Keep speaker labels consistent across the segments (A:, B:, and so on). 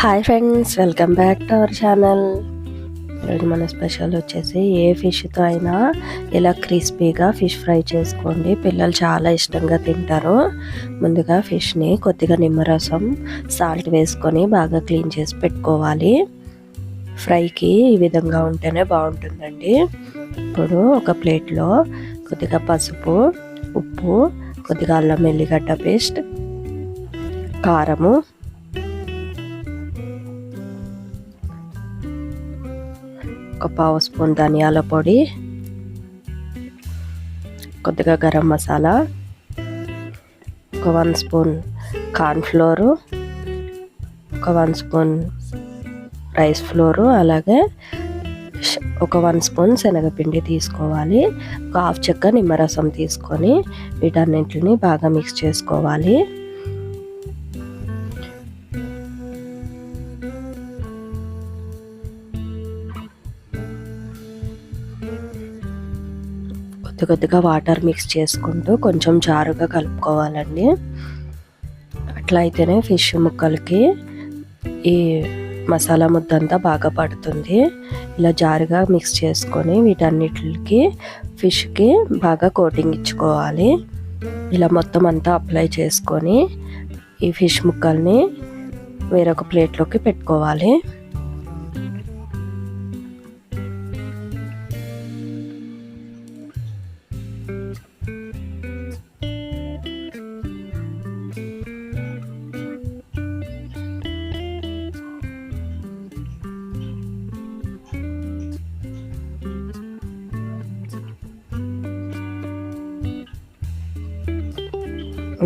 A: Hi friends, welcome back to our channel. ఈరోజు మన special వచ్చేసి ఏ ఫిష్తో అయినా ఇలా క్రిస్పీగా ఫిష్ ఫ్రై చేసుకోండి. పిల్లలు చాలా ఇష్టంగా తింటారు. ముందుగా ఫిష్ని కొద్దిగా నిమ్మరసం సాల్ట్ వేసుకొని బాగా క్లీన్ చేసి పెట్టుకోవాలి. ఫ్రైకి ఈ విధంగా ఉంటేనే బాగుంటుందండి. ఇప్పుడు ఒక ప్లేట్లో కొద్దిగా పసుపు, ఉప్పు, కొద్దిగా అల్లం వెల్లిగడ్డ పేస్ట్, కారము, ఒక పావు స్పూన్ ధనియాల పొడి, కొద్దిగా గరం మసాలా, ఒక 1 స్పూన్ కార్న్ఫ్లోరు, ఒక 1 స్పూన్ రైస్ ఫ్లోరు, అలాగే ఒక 1 స్పూన్ శనగపిండి తీసుకోవాలి. ఒక హాఫ్ చెక్క నిమ్మరసం తీసుకొని వీటన్నింటిని బాగా మిక్స్ చేసుకోవాలి. కొద్దిగా వాటర్ మిక్స్ చేసుకుంటూ కొంచెం జారుగా కలుపుకోవాలండి. అట్లా అయితేనే ఫిష్ ముక్కలకి ఈ మసాలా ముద్దంతా బాగా పడుతుంది. ఇలా జారుగా మిక్స్ చేసుకొని వీటన్నిటికి ఫిష్కి బాగా కోటింగ్ ఇచ్చుకోవాలి. ఇలా మొత్తం అంతా అప్లై చేసుకొని ఈ ఫిష్ ముక్కల్ని వేరొక ప్లేట్లోకి పెట్టుకోవాలి.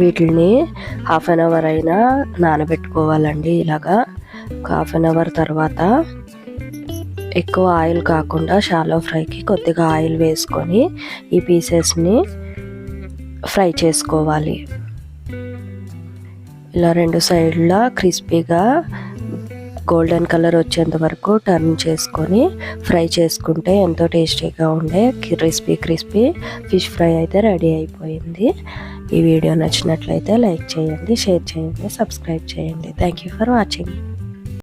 A: వీటిని హాఫ్ అన్ అవర్ అయినా నానబెట్టుకోవాలండి. ఇలాగా ఒక హాఫ్ అన్ అవర్ తర్వాత ఎక్కువ ఆయిల్ కాకుండా షాలో ఫ్రైకి కొద్దిగా ఆయిల్ వేసుకొని ఈ పీసెస్ని ఫ్రై చేసుకోవాలి. ఇలా 2 సైడ్ల క్రిస్పీగా గోల్డెన్ కలర్ వచ్చేంత వరకు టర్న్ చేసుకొని ఫ్రై చేసుకుంటే ఎంతో టేస్టీగా ఉండే క్రిస్పీ ఫిష్ ఫ్రై అయితే రెడీ అయిపోయింది. ఈ వీడియో నచ్చినట్లయితే లైక్ చేయండి, షేర్ చేయండి, సబ్స్క్రైబ్ చేయండి. Thank you for watching.